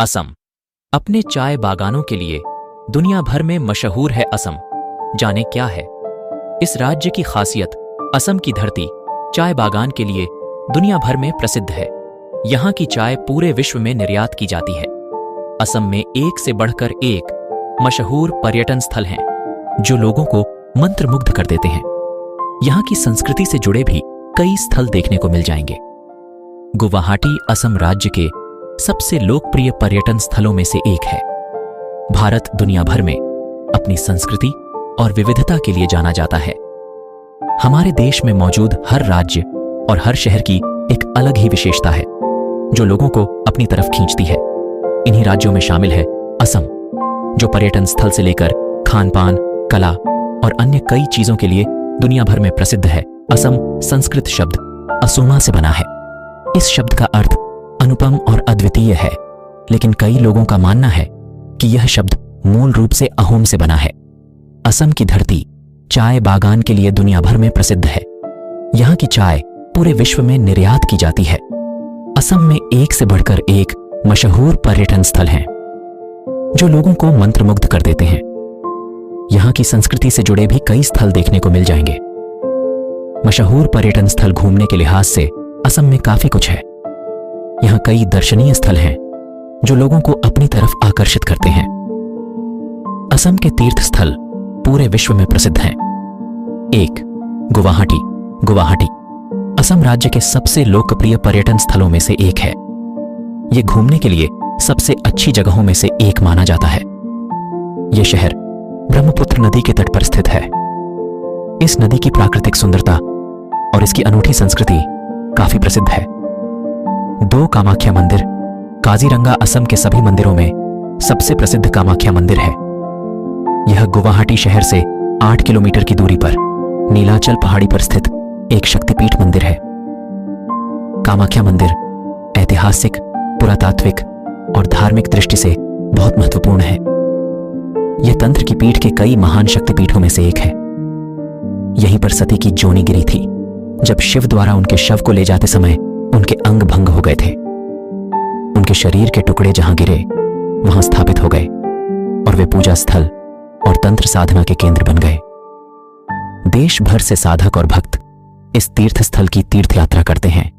असम अपने चाय बागानों के लिए दुनिया भर में मशहूर है। असम जाने क्या है इस राज्य की खासियत। असम की धरती चाय बागान के लिए दुनिया भर में प्रसिद्ध है। यहाँ की चाय पूरे विश्व में निर्यात की जाती है। असम में एक से बढ़कर एक मशहूर पर्यटन स्थल हैं जो लोगों को मंत्रमुग्ध कर देते हैं। यहाँ की संस्कृति से जुड़े भी कई स्थल देखने को मिल जाएंगे। गुवाहाटी असम राज्य के सबसे लोकप्रिय पर्यटन स्थलों में से एक है। भारत दुनिया भर में अपनी संस्कृति और विविधता के लिए जाना जाता है। हमारे देश में मौजूद हर राज्य और हर शहर की एक अलग ही विशेषता है जो लोगों को अपनी तरफ खींचती है। इन्हीं राज्यों में शामिल है असम, जो पर्यटन स्थल से लेकर खान पान, कला और अन्य कई चीजों के लिए दुनिया भर में प्रसिद्ध है। असम संस्कृत शब्द असोमा से बना है। इस शब्द का अर्थ अनुपम और अद्वितीय है, लेकिन कई लोगों का मानना है कि यह शब्द मूल रूप से अहोम से बना है। असम की धरती चाय बागान के लिए दुनिया भर में प्रसिद्ध है। यहाँ की चाय पूरे विश्व में निर्यात की जाती है। असम में एक से बढ़कर एक मशहूर पर्यटन स्थल हैं जो लोगों को मंत्रमुग्ध कर देते हैं। यहाँ की संस्कृति से जुड़े भी कई स्थल देखने को मिल जाएंगे। मशहूर पर्यटन स्थल घूमने के लिहाज से असम में काफी कुछ है। यहाँ कई दर्शनीय स्थल हैं जो लोगों को अपनी तरफ आकर्षित करते हैं। असम के तीर्थ स्थल पूरे विश्व में प्रसिद्ध हैं। 1. गुवाहाटी। गुवाहाटी असम राज्य के सबसे लोकप्रिय पर्यटन स्थलों में से एक है। यह घूमने के लिए सबसे अच्छी जगहों में से एक माना जाता है। यह शहर ब्रह्मपुत्र नदी के तट पर स्थित है। इस नदी की प्राकृतिक सुंदरता और इसकी अनूठी संस्कृति काफी प्रसिद्ध है। 2. कामाख्या मंदिर। काजीरंगा असम के सभी मंदिरों में सबसे प्रसिद्ध कामाख्या मंदिर है। यह गुवाहाटी शहर से 8 किलोमीटर की दूरी पर नीलाचल पहाड़ी पर स्थित एक शक्तिपीठ मंदिर है। कामाख्या मंदिर ऐतिहासिक, पुरातात्विक और धार्मिक दृष्टि से बहुत महत्वपूर्ण है। यह तंत्र की पीठ के कई महान शक्तिपीठों में से एक है। यहीं पर सती की जोनी गिरी थी जब शिव द्वारा उनके शव को ले जाते समय उनके अंग भंग हो गए थे। उनके शरीर के टुकड़े जहां गिरे वहां स्थापित हो गए और वे पूजा स्थल और तंत्र साधना के केंद्र बन गए। देश भर से साधक और भक्त इस तीर्थ स्थल की तीर्थ यात्रा करते हैं।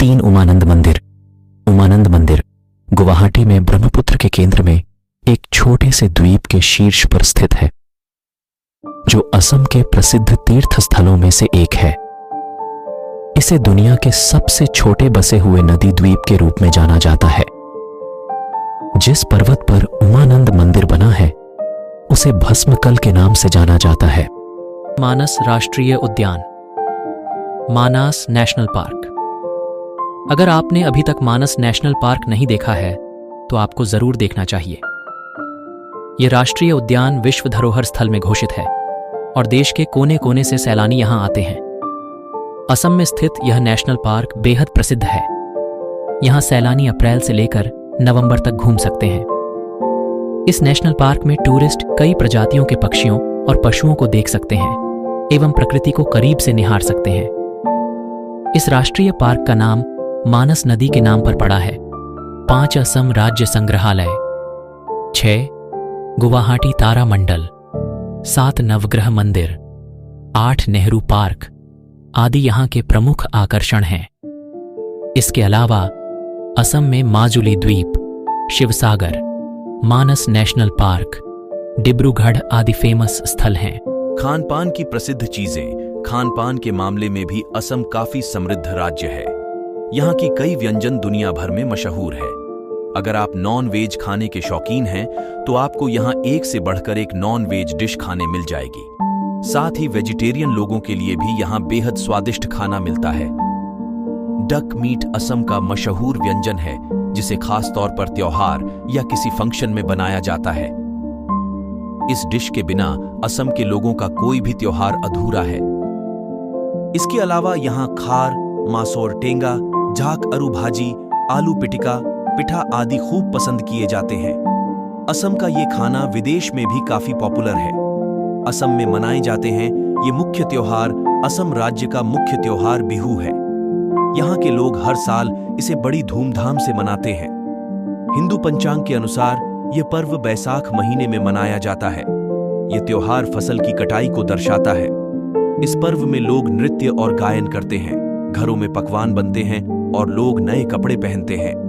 3. उमानंद मंदिर। उमानंद मंदिर गुवाहाटी में ब्रह्मपुत्र के केंद्र में एक छोटे से द्वीप के शीर्ष पर स्थित है, जो असम के प्रसिद्ध तीर्थ स्थलों में से एक है। इसे दुनिया के सबसे छोटे बसे हुए नदी द्वीप के रूप में जाना जाता है। जिस पर्वत पर उमानंद मंदिर बना है उसे भस्मकल के नाम से जाना जाता है। मानस राष्ट्रीय उद्यान, मानस नेशनल पार्क। अगर आपने अभी तक मानस नेशनल पार्क नहीं देखा है तो आपको जरूर देखना चाहिए। यह राष्ट्रीय उद्यान विश्व धरोहर स्थल में घोषित है और देश के कोने कोने से सैलानी यहां आते हैं। असम में स्थित यह नेशनल पार्क बेहद प्रसिद्ध है। यहां सैलानी अप्रैल से लेकर नवंबर तक घूम सकते हैं। इस नेशनल पार्क में टूरिस्ट कई प्रजातियों के पक्षियों और पशुओं को देख सकते हैं एवं प्रकृति को करीब से निहार सकते हैं। इस राष्ट्रीय पार्क का नाम मानस नदी के नाम पर पड़ा है। 5. असम राज्य संग्रहालय। 6. गुवाहाटी तारा मंडल। 7. नवग्रह मंदिर। 8. नेहरू पार्क आदि यहाँ के प्रमुख आकर्षण हैं। इसके अलावा असम में माजुली द्वीप, शिवसागर, मानस नेशनल पार्क, डिब्रूगढ़ आदि फेमस स्थल हैं। खान पान की प्रसिद्ध चीजें। खान पान के मामले में भी असम काफी समृद्ध राज्य है। यहाँ की कई व्यंजन दुनिया भर में मशहूर है। अगर आप नॉन वेज खाने के शौकीन हैं तो आपको यहाँ एक से बढ़कर एक नॉन वेज डिश खाने मिल जाएगी। साथ ही वेजिटेरियन लोगों के लिए भी यहाँ बेहद स्वादिष्ट खाना मिलता है। डक मीट असम का मशहूर व्यंजन है जिसे खास तौर पर त्योहार या किसी फंक्शन में बनाया जाता है। इस डिश के बिना असम के लोगों का कोई भी त्योहार अधूरा है। इसके अलावा यहाँ खार, मासोर टेंगा, झाक अरू भाजी, आलू पिटिका, पिठा आदि खूब पसंद किए जाते हैं। असम का ये खाना विदेश में भी काफी पॉपुलर है। असम में मनाए जाते हैं ये मुख्य त्योहार। असम राज्य का मुख्य त्योहार बिहू है। यहाँ के लोग हर साल इसे बड़ी धूमधाम से मनाते हैं। हिंदू पंचांग के अनुसार यह पर्व बैसाख महीने में मनाया जाता है। यह त्योहार फसल की कटाई को दर्शाता है। इस पर्व में लोग नृत्य और गायन करते हैं, घरों में पकवान बनते हैं और लोग नए कपड़े पहनते हैं।